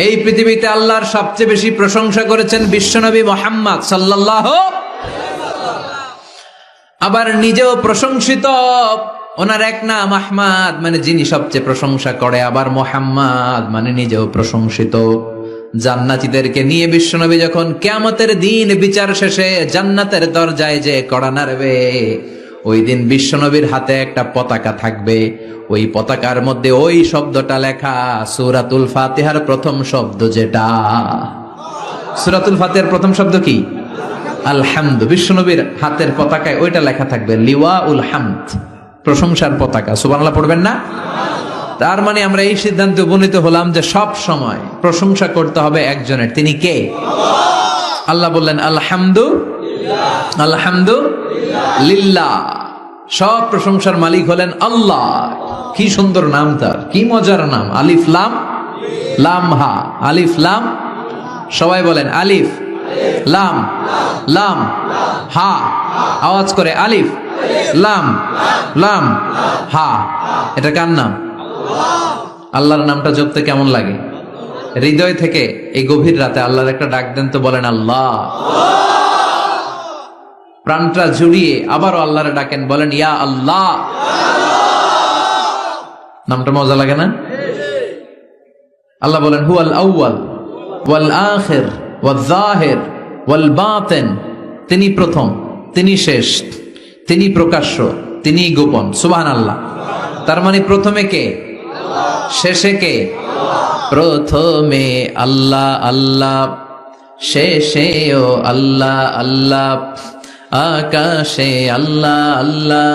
এই পৃথিবীতে আল্লাহর সবচেয়ে বেশি প্রশংসা করেছেন বিশ্বনবী মুহাম্মদ সাল্লাল্লাহু, আবার নিজেও প্রশংসিত। ওনার এক নাম আহমদ, মানে যিনি সবচেয়ে প্রশংসা করে, আবার মুহাম্মদ মানে নিজেও প্রশংসিত। জান্নাতীদেরকে নিয়ে বিশ্বনবী যখন কিয়ামতের দিন বিচার শেষে জান্নাতের দরজায় যে কড়া নাড়বে, ওই দিন বিশ্বনবীর হাতে একটা পতাকা থাকবে। ওই পতাকার মধ্যে ওই শব্দটা লেখা, সূরাতুল ফাতিহার প্রথম শব্দ যেটা। সূরাতুল ফাতিহার প্রথম শব্দ কি? আলহামদু। বিশ্বনবীর হাতের পতাকায় ওইটা লেখা থাকবে, লিওয়াউল হামদ, প্রশংসার পতাকা। সুবহানাল্লাহ পড়বেন না? তার মানে আমরা এই সিদ্ধান্তে উপনীত হলাম যে সব সময় প্রশংসা করতে হবে একজনের। তিনি কে? আল্লাহ বললেন আলহামদু আলহামদু লিল্লাহ। সব প্রশংসার মালিক হলেন আল্লাহ। কি সুন্দর নাম তার, কি মজার নাম। আলিফ লাম লাম হা, আলিফ লাম। সবাই বলেন আলিফ লাম লাম হা। আওয়াজ করে আলিফ লাম লাম হা। এটা কার নাম? আল্লাহর নামটা জপতে কেমন লাগে? হৃদয় থেকে এই গভীর রাতে আল্লাহর একটা ডাক দেন তো, বলেন আল্লাহ। প্রাণটা জুড়িয়ে আবারও আল্লাহরে ডাকেন, বলেন ইয়া আল্লাহ। নামটা মজা লাগে না? আল্লাহ বলেন হুয়াল আউয়াল ওয়াল আখির ওয়াল যাহির ওয়াল বাতিন। তিনি প্রথম, তিনি শেষ, তিনি প্রকাশ্য, তিনি গোপন। সুবহানাল্লাহ। তার মানে প্রথমে কে, শেষে কে? প্রথমে আল্লাহ আল্লাহ, শেষেও আল্লাহ আল্লাহ, আকাশে আল্লাহ আল্লাহ,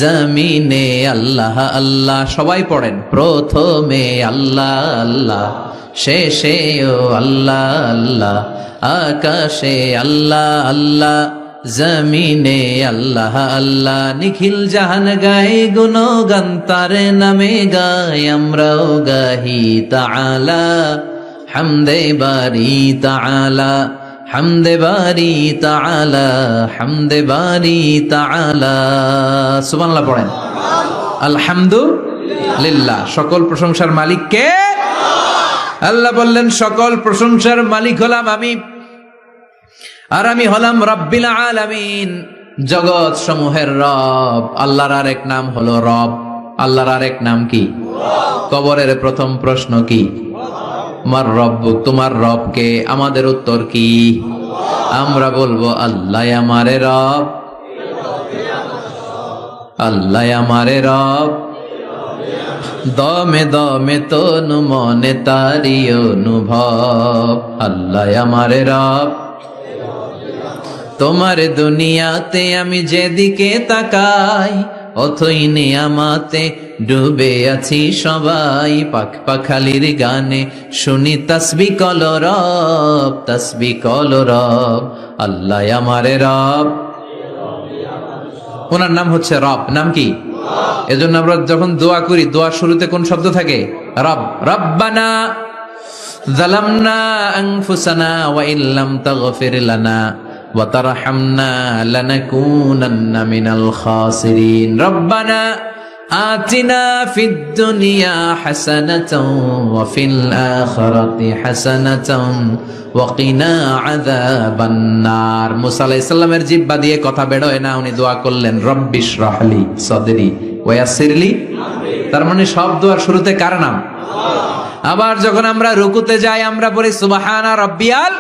জমিনে আল্লাহ আল্লাহ। সবাই পড়েন, প্রথমে আল্লাহ আল্লাহ, শেষেও আল্লাহ আল্লাহ, আকাশে আল্লাহ আল্লাহ, জমিনে আল্লাহ আল্লাহ। নিখিল জাহান গায়ে গুণগান তার নামে গায়, আমরাও গাহি তাআলা হামদে বারি তাআলা, হামদে বারি তাআলা, হামদে বারি তাআলা। সুবহানাল্লাহ পড়েন। আলহামদুলিল্লাহ। সকল প্রশংসার মালিক কে? আল্লাহ বললেন সকল প্রশংসার মালিক হলাম আমি, আর আমি হলাম রব্বিল আলামিন, জগৎ সমূহের রব। আল্লাহর আরেক নাম হলো রব। আল্লাহর আরেক নাম কি? কবরের প্রথম প্রশ্ন কি? মার রব্বুক, তোমার রব কে? আমাদের উত্তর কি? আমরা বলবো আল্লাহ আমারে রব, আল্লাহ আমারে রব। দমে দমে তনু মনে তারি অনুভব, আল্লাহ আমারে রব। তোমার দুনিয়াতে আমি যেদিকে তাকাই, অথই নিয়ামাতে ডুবে আছি সবাই। পাখ পাখালির গানে শুনি তাসবিহ কলরব, তাসবিহ কলরব, আল্লাহ আমারে রব। ওনার নাম হচ্ছে রব। নাম কি? এজন্য আমরা যখন দোয়া করি, দোয়ার শুরুতে কোন শব্দ থাকে? রব। রব্বানা যালামনা আনফুসানা ওয়া ইল্লাম তাগফির লানা ওয়া তারহামনা লানাকুনান্না মিনাল খাসিরিন। রব্বানা আতিনা ফিদ দুনিয়া হাসানাতাও ওয়া ফিল আখিরাতি হাসানাতাও ওয়া কিনা আযাবান নার। মুসা আলাইহিস সালামের জিহ্বা দিয়ে কথা বের হয় না, উনি দোয়া করলেন রব্বিশ রাহলি সাদরি ওয়া ইয়াসসিরলি আমরি। তার মানে সব দোয়ার শুরুতে কার নাম? আবার যখন আমরা রুকুতে যাই আমরা পড়ি সুবহানা রাব্বিয়াল।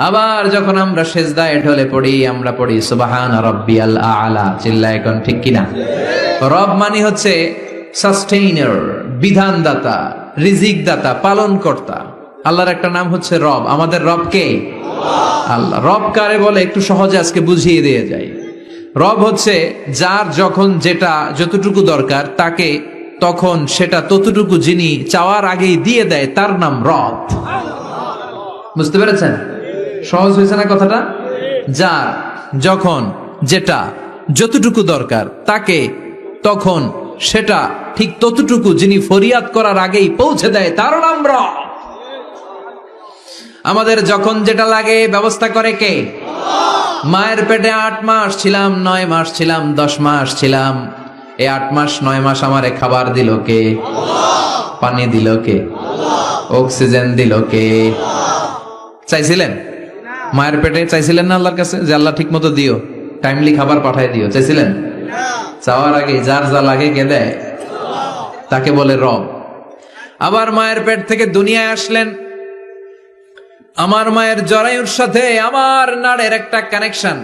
আবার যখন আমরা সেজদায় ঢলে পড়ি আমরা পড়ি সুবহানা রাব্বিয়াল আ'লা। চিল্লায় এখন ঠিক কিনা? রব মানে হচ্ছে সাস্টেইনার, বিধানদাতা, রিজিক দাতা, পালন কর্তা। আল্লাহর একটা নাম হচ্ছে রব। আমাদের রব কে? আল্লাহ। রব কারে বলে একটু সহজে আজকে বুঝিয়ে দিয়ে যাই। রব হচ্ছে যার যখন যেটা যতটুকু দরকার তাকে তখন সেটা ততটুকু যিনি চাওয়ার আগেই দিয়ে দেয়, তার নাম রব। বুঝতে পেরেছেন? সহজ হয়েছে না কথাটা? যার যখন যেটা যতটুকু দরকার তাকে তখন সেটা ঠিক ততটুকু যিনি ফরিয়াদ করার আগেই পৌঁছে দেয়, তার নাম রব। আমাদের যখন যেটা লাগে ব্যবস্থা করে কে? মায়ের পেটে 8 মাস ছিলাম, 9 মাস ছিলাম, 10 মাস ছিলাম, এই 8 মাস 9 মাস আমারে খাবার দিল কে? পানি দিল কে? অক্সিজেন দিল কে? চাইছিলেন? মায়ের পেটে চাইছিলেন না আল্লাহর কাছে যে আল্লাহ ঠিক মতো দিও, টাইমলি খাবার পাঠায় দিও? চাইছিলেন? চাওয়ার আগে যার যা লাগে কে দেয়? তাকে বলে রব। আবার মায়ের পেট থেকে দুনিয়ায় আসলেন, আমার মায়ের জরায়ুর সাথে আমার নাড়ের একটা কানেকশন,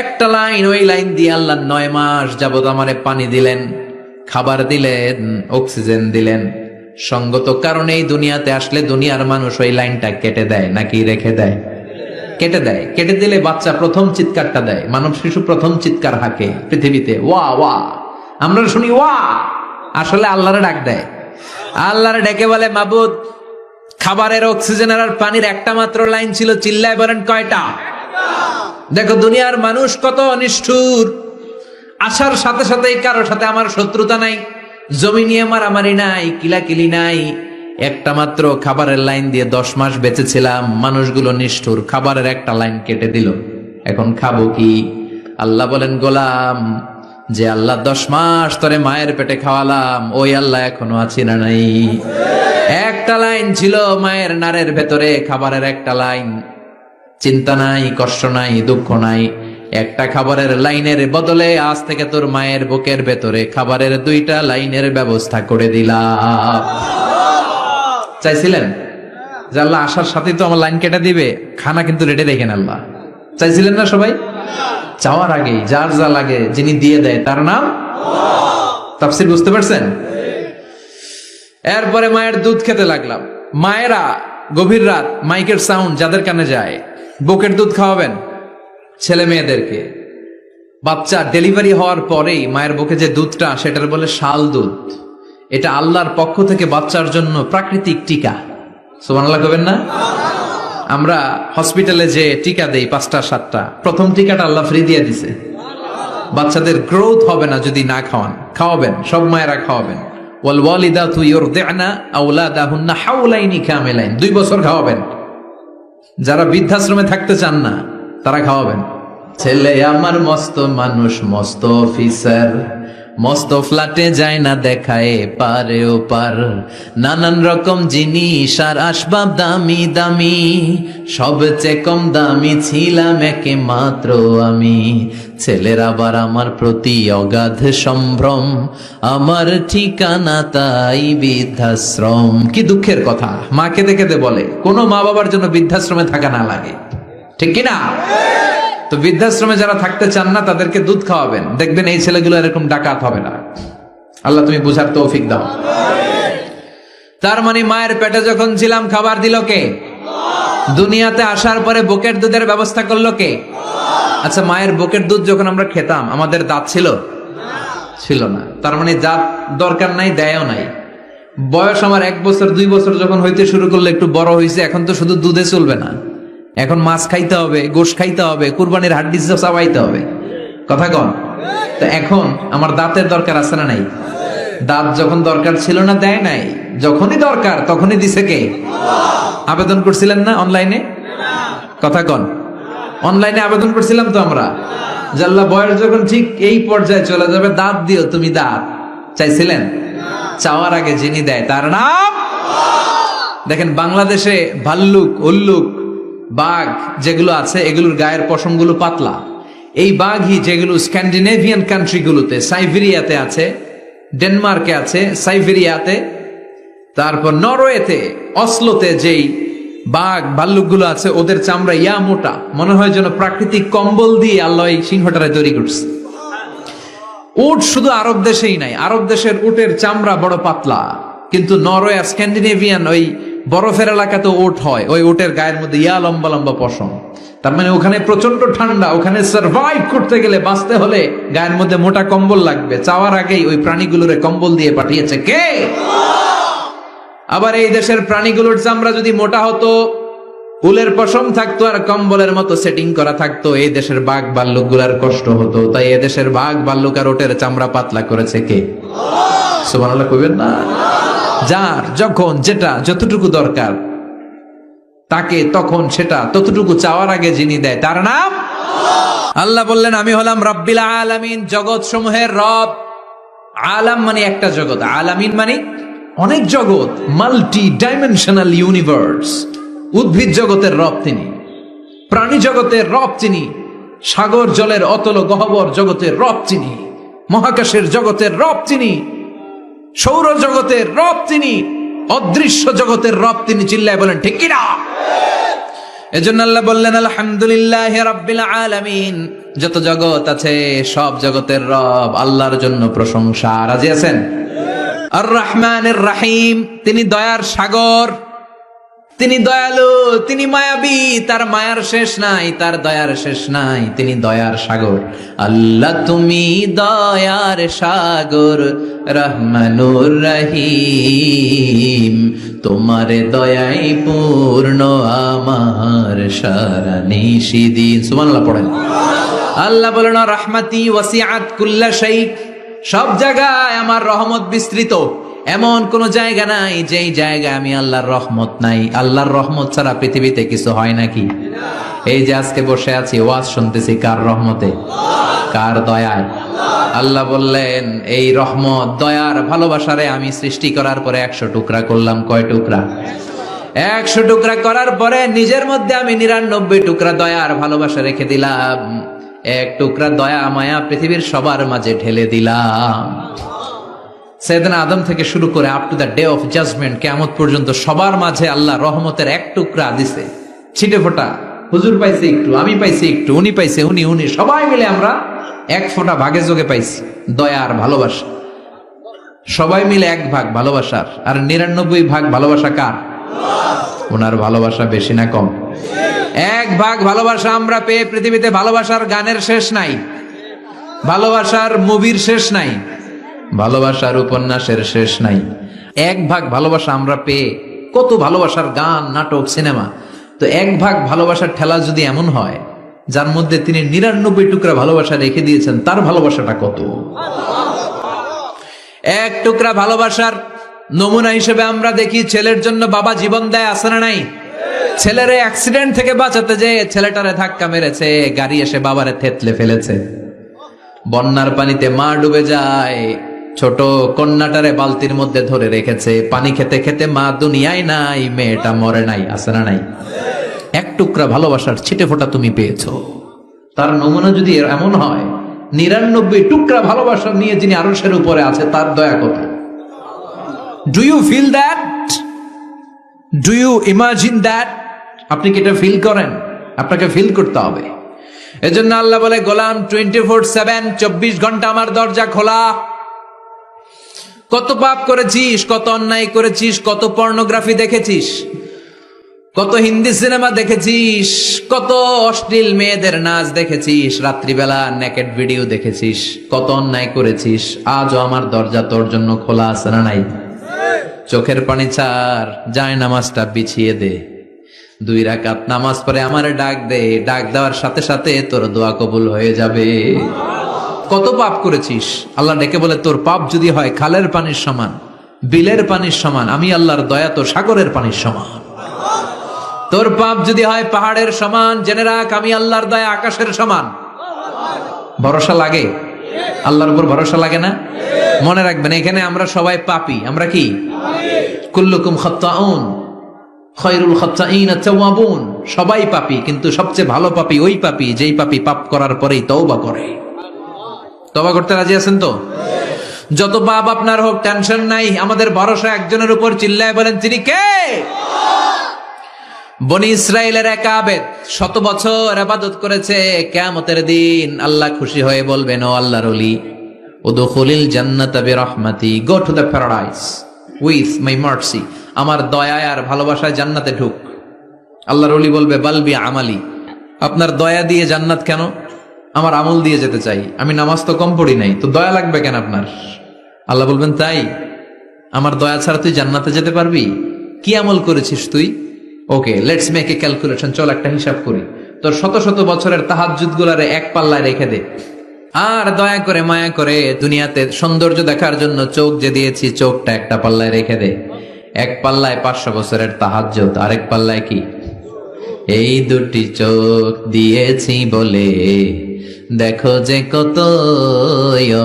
একটা লাইন, ওই লাইন দিয়ে আল্লাহ 9 মাস যাবত আমারে পানি দিলেন, খাবার দিলেন, অক্সিজেন দিলেন। সঙ্গত কারণেই দুনিয়াতে আসলে দুনিয়ার মানুষ ওই লাইনটা কেটে দেয় নাকি রেখে দেয়? কেটে দেয়। কেটে দিলে বাচ্চা প্রথম চিৎকারটা দেয়, মানব শিশু প্রথম চিৎকার হাঁকে পৃথিবীতে, ওয়া ওয়া। আমরা শুনি ওয়া, আসলে আল্লাহরে ডাক দেয়। আল্লাহরে ডেকে বলে, মাবুদ, খাবারের, অক্সিজেনের আর পানির একটা মাত্র লাইন ছিল, চিল্লায় বলেন কয়টা? দেখো দুনিয়ার মানুষ কত নিষ্ঠুর। আসার সাথে সাথে কারোর সাথে আমার শত্রুতা নাই, জমি নিয়ে মারামারি নাই, কিলাকিলি নাই, একটা মাত্র খাবারের লাইন দিয়ে 10 মাস বেঁচেছিলাম। মানুষগুলো নিষ্ঠুর, খাবারের একটা লাইন কেটে দিল, এখন খাবো কি? আল্লাহ বলেন, গোলাম, যে আল্লাহ 10 মাস তোরে মায়ের পেটে খাওয়ালাম, ওই আল্লাহ এখনো আছি না নাই? একটা লাইন ছিল মায়ের নাড়ের ভেতরে, খাবারের একটা লাইন, চিন্তা নাই, কষ্ট নাই, দুঃখ নাই। একটা খাবারের লাইনের বদলে আজ থেকে তোর মায়ের বুকের ভেতরে খাবারের 2টা লাইনের ব্যবস্থা করে দিলাম। চাইছিলেন যে আল্লাহ আসার সাথেই তো আমার লাইন কেটে দিবে, খানা কিন্তু রেডি রেখেন আল্লাহ? চাইছিলেন না সবাই? চাওয়ার আগে যার যা লাগে যিনি দিয়ে দেয় তার নাম তাফসীর। বুঝতে পারছেন? এরপরে মায়ের দুধ খেতে লাগলাম। মায়েরা গভীর রাত মাইকের সাউন্ড যাদের কানে যায়, বুকের দুধ খাওয়াবেন ছেলে মেয়েদেরকে। বাচ্চা ডেলিভারি হওয়ার পরেই মায়ের বুকে যে দুধটা, সেটার বলে শাল দুধ। এটা আল্লাহর পক্ষ থেকে বাচ্চার জন্য প্রাকৃতিক টিকা। সুবহানাল্লাহ কবেন না? আমরা হসপিটালে যে টিকা দেই 5টা 7টা, প্রথম টিকাটা আল্লাহ ফ্রি দিয়ে দিছে। বাচ্চাদের গ্রোথ হবে না যদি না খাওয়ান, খাওয়াবেন, সব মায়েরা খাওয়াবেন। ওয়াল ওয়ালিদাতু ইউরদি'না আওলাদাহুন্না হাওলাইনি কামিলাইন, 2 বছর খাওয়াবেন। যারা বৃদ্ধাশ্রমে থাকতে চান না তারা খাওয়াবেন। ছেলে আমার মস্ত মানুষ, মস্ত অফিসার, মস্ত ফ্ল্যাটে যায় না দেখায় পারে ও পার, নানান রকম জিনিস আর আসবাব দামি দামি, সবচেয়ে কম দামি ছিলাম একে মাত্র আমি। ছেলের আবার আমার প্রতি অগাধ সম্ভ্রম, আমার ঠিকানা তাই বৃদ্ধাশ্রম। কি দুঃখের কথা, মা কেঁদে কেঁদে বলে কোনো মা বাবার জন্য বৃদ্ধাশ্রমে থাকা না লাগে, ঠিক কিনা? তো বৃদ্ধাশ্রমে যারা থাকতে চান না তাদেরকে দুধ খাওয়াবেন, দেখবেন এই ছেলেগুলো এরকম ডাকাত হবে না। আল্লাহ তুমি বুঝার তৌফিক দাও। তার মানে মায়ের পেটে যখন ছিলাম খাবার দিল কে? দুনিয়াতে আসার পরে বুকের দুধের ব্যবস্থা করলো কে? আচ্ছা, মায়ের বুকের দুধ যখন আমরা খেতাম আমাদের দাঁত ছিল? ছিল না। তার মানে দাঁত দরকার নাই, দেয়ও নাই। বয়স আমার 1 বছর 2 বছর যখন হইতে শুরু করলো, একটু বড় হয়েছে, এখন তো শুধু দুধে চলবে না, এখন মাছ খাইতে হবে, গোশ খাইতে হবে, কুরবানির হাড্ডি চাবাইতে হবে। কথা কন? তো এখন আমার দাঁতের দরকার আছে না নাই? দাঁত যখন দরকার ছিল না দেয় নাই, যখনই দরকার তখনই দিছে কে? আবেদন করছিলেন না অনলাইনে? কথা কন? অনলাইনে আবেদন করছিলাম তো আমরা, যে আল্লাহ বয়স যখন ঠিক এই পর্যায়ে চলে যাবে দাঁত দিও তুমি, দাঁত চাইছিলেন? চাওয়ার আগে যিনি দেয় তার নাম। দেখেন বাংলাদেশে ভাল্লুক, উল্লুক, বাঘ যেগুলো আছে এগুলোর গায়ের পশমগুলো পাতলা। এই বাঘই যেগুলো স্ক্যান্ডিনেভিয়ান কান্ট্রিগুলোতে, সাইবেরিয়াতে আছে, ডেনমার্কে আছে, সাইবেরিয়াতে, তারপর নরওয়েতে, অসলোতে যেই বাঘ ভাল্লুকগুলো আছে ওদের চামড়া ইয়া মোটা, মনে হয় যেন প্রাকৃতিক কম্বল দিয়ে আল্লাহ এই সিংহটারে তৈরি করছে। উট শুধু আরব দেশেই নাই, আরব দেশের উটের চামড়া বড় পাতলা, কিন্তু নরওয়ে আর স্ক্যান্ডিনেভিয়ান ওই বরফের এলাকাতে উট হয়, ওই উটের গায়ের মধ্যে ইয়া লম্বা লম্বা পশম। তার মানে ওখানে প্রচন্ড ঠান্ডা, ওখানে সার্ভাইভ করতে গেলে, বাঁচতে হলে গায়ের মধ্যে মোটা কম্বল লাগবে। চাওয়ার আগেই ওই প্রাণীগুলোরে কম্বল দিয়ে পাঠিয়েছে কে? আবার এই দেশের প্রাণীগুলোর চামড়া যদি মোটা হতো, উলের পশম থাকতো আর কম্বলের মতো সেটিং করা থাকতো, এই দেশের বাঘ ভাল্লুক গুলার কষ্ট হতো। তাই এদেশের বাঘ ভাল্লুক আর ওটের চামড়া পাতলা করেছে কে? সুবহানাল্লাহ কইবেন না? যার যখন যেটা যতটুকু দরকার তাকে তখন সেটা ততটুকু চাওয়ার আগে যিনি দেয় তার নাম আল্লাহ। বললেন আমি হলাম রব্বিল আলামিন, জগৎ সমূহের রব। আলাম মানে একটা জগৎ, আলামিন মানে অনেক জগৎ, মাল্টি ডাইমেনশনাল ইউনিভার্স। উদ্ভিদ জগতের রব তিনি, প্রাণী জগতের রব তিনি, সাগর জলের অতল গহ্বর জগতের রব তিনি, মহাকাশের জগতের রব তিনি, সৌর জগতের রব তিনি, অদৃশ্য জগতের রব তিনি। চিল্লায় বলেন ঠিক কিনা? এজন্য আল্লাহ বললেন আলহামদুলিল্লাহি রাব্বিল আলামিন। যত জগৎ আছে সব জগতের রব আল্লাহর জন্য প্রশংসা। রাজি আছেন? আর রহমানির রহিম, তিনি দয়ার সাগর, তিনি দয়ালু, তিনি মায়াবী, তার মায়ার শেষ নাই, তার দয়ার শেষ নাই, তিনি দয়ার সাগর। আল্লাহ তুমি দয়ার সাগর, রহমানুর রহিম, তোমার দয়াই পূর্ণ আমার সারা নিশিদিন। সুবহানাল্লাহ পড়েন। আল্লাহ বলেন রাহমাতি ওয়াসিআত কুল্লা শাই, সব জায়গায় আমার রহমত বিস্তৃত। এমন কোন জায়গা নাই যেই জায়গায় আমি আল্লাহর রহমত নাই। আল্লাহর রহমত ছাড়া পৃথিবীতে কিছু হয় নাকি? এই যে আজকে বসে আছি, ওয়াজ শুনতেছি, কার রহমতে? কার দয়ায়? আল্লাহ বললেন এই রহমত, দয়ার, ভালোবাসারে আমি সৃষ্টি করার পরে 100 টুকরা করলাম। কয় টুকরা? 100 টুকরা করার পরে নিজের মধ্যে আমি 99 টুকরা দয়ার ভালোবাসা রেখে দিলাম। 1 টুকরা দয়া মায়া পৃথিবীর সবার মাঝে ঢেলে দিলাম। সাইয়েদনা আদম থেকে শুরু করে up to the day of judgement, কিয়ামত পর্যন্ত সবার মাঝে আল্লাহ রহমতের 1 টুকরা দিছে, ছিটে ফোঁটা। হুজুর পাইছে একটু, আমি পাইছি একটু, উনি পাইছে, উনি সবাই মিলে আমরা 1 ফোঁটা ভাগে যোগে পাইছি দয়ার ভালোবাসা। সবাই মিলে 1 ভাগ ভালোবাসার, আর 99 ভাগ ভালোবাসা কার? ওনার ভালোবাসা বেশি না কম? 1 ভাগ ভালোবাসা আমরা পেয়ে পৃথিবীতে ভালোবাসার গানের শেষ নাই, ভালোবাসার মুভির শেষ নাই, ভালোবাসার উপন্যাসের শেষ নাই। 1 ভাগ ভালোবাসা আমরা পেয়ে কত ভালোবাসার গান, নাটক, সিনেমা। তো 1 ভাগ ভালোবাসার ঠেলা যদি এমন হয়, যার মধ্যে তিনি 99 টুকরা ভালোবাসা রেখে দিয়েছেন, তার ভালোবাসাটা কত? 1 টুকরা ভালোবাসার নমুনা হিসেবে আমরা দেখি ছেলের জন্য বাবা জীবন দেয়, আছে না নাই? ছেলের অ্যাক্সিডেন্ট থেকে বাঁচাতে যে ছেলেটারে ধাক্কা মেরেছে, গাড়ি এসে বাবারে থেতলে ফেলেছে। বন্যার পানিতে মা ডুবে যায়, ছোট কন্যাটারে বালতির মধ্যে ধরে রেখেছে, পানি খেতে খেতে মা দুনিয়ায় নাই, মেয়েটা মরে নাই, আছে না নাই? 1 টুকরা ভালোবাসার ছিটে ফোঁটা তুমি পেয়েছো। তার নমুনা যদি এমন হয়, 99 টুকরা ভালোবাসা নিয়ে যিনি আরশের উপরে আছে, তার দয়া কত? Do you feel that? Do you imagine that? আপনি কি এটা ফিল করেন? আপনাকে ফিল করতে হবে। এজন্য আল্লাহ বলে গোলাম 24/7, 24 ঘন্টা আমার দরজা খোলা। কত পাপ করেছিস, কত অন্যায় করেছিস, কত পর্নোগ্রাফি দেখেছিস, কত হিন্দি সিনেমা দেখেছিস, কত অশ্লীল মেয়েদের নাচ দেখেছিস, রাত্রিবেলা নেকেড ভিডিও দেখেছিস, কত অন্যায় করেছিস, আজও আমার দরজা তোর জন্য খোলা আছে না নাই? চোখের পানি ছাড়, যায় নামাজটা বিছিয়ে দে, 2 রাকাত নামাজ পড়ে আমারে ডাক দে, ডাক দেওয়ার সাথে সাথে তোর দোয়া কবুল হয়ে যাবে। কত পাপ করেছিস, আল্লাহ ডেকে বলে তোর পাপ যদি হয় খালের পানির সমান, বিলের পানির সমান, আমি আল্লাহর দয়া তো সাগরের পানির সমান। তোর পাপ যদি হয় পাহাড়ের সমান, জেনে রাখ আমি আল্লাহর দয়া আকাশের সমান। ভরসা লাগে? আল্লাহর উপর ভরসা লাগে না? মনে রাখবেন এখানে আমরা সবাই পাপী। আমরা কি? কুল্লুকুম খাত্তাউন খায়রুল খাত্তাইন আত-তাওয়াবুন। সবাই পাপী, কিন্তু সবচেয়ে ভালো পাপী ওই পাপী যেই পাপী পাপ করার পরেই তওবা করে। তওবা করতে রাজি আছেন তো? যত পাপ আপনার হোক টেনশন নাই, আমাদের ভরসা একজনের উপর। চিল্লায় বলেন তিনি কে? বনি ইসরাইলের এক আবেদ 100 বছর ইবাদত করেছে। কিয়ামতের দিন আল্লাহ খুশি হয়ে বলবেন, ও আল্লাহর ওলি, উদখুলিল জান্নাতা বিরহমাতি, go to the paradise with my mercy. আমার দয়া আর ভালোবাসায় জান্নাতে ঢুক। আল্লাহর ওলি বলবে, বালবি আমালি, আপনার দয়া দিয়ে জান্নাত কেন? আমার আমল দিয়ে যেতে চাই, আমি নামাজ তো কম পড়ি নাই, তো দয়া লাগবে কেন আপনার? আল্লাহ বলবেন, তাই? আমার দয়া ছাড়া তুই জান্নাতে যেতে পারবি? কি আমল করেছিস তুই? ওকে, লেটস মেক এ ক্যালকুলেশন, চল একটা হিসাব করি। তোর 100 বছরের তাহাজ্জুদ গুলারে 1 পাল্লায় রেখে দে, আর দয়া করে মায়া করে দুনিয়াতে সৌন্দর্য দেখার জন্য চোখ যে দিয়েছি, চোখটা একটা পাল্লায় রেখে দে। 1 পাল্লায় 500 বছরের তাহাজ্জুদ, আরেক পাল্লায় কি? এই 2টি চোখ দিয়েছি বলে দেখো যে কত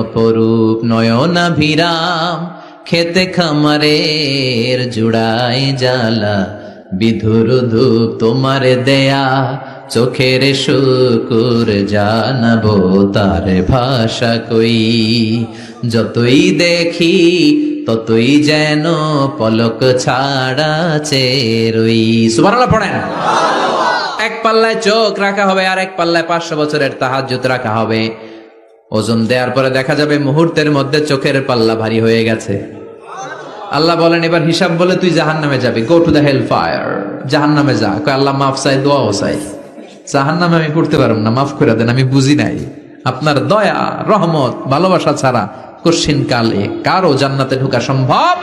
অপরূপ নয়নাভিরাম, খেতে খামারের জুড়াই জ্বালা, বিধুর ধূপ তোমার দেয়া, চোখের শুকুর জানাবো তার ভাষা কই। যতই দেখি ততই যেন পলক ছাড়া চেরই। সুবহানাল্লাহ পড়েন। এক পাল্লায় চোখ রাখা হবে আর এক পাল্লায় 500 বছরের তাহাজ্জুদ রাখা হবে। ওজন দেওয়ার পরে দেখা যাবে মুহূর্তের মধ্যে চোখের পাল্লা ভারী হয়ে গেছে। আল্লাহ বলেন এবার হিসাব বলে তুই জাহান্নামে যাবি, go to the hell fire, জাহান্নামে যা। কয় আল্লাহ মাফ চাই, দোয়াও চাই, জাহান্নামে আমি পড়তে পারব না, মাফ করে দেন, আমি বুঝি নাই। আপনার দয়া রহমত ভালোবাসা ছাড়া কশিন কালে কারো জান্নাতে ঢোকা সম্ভব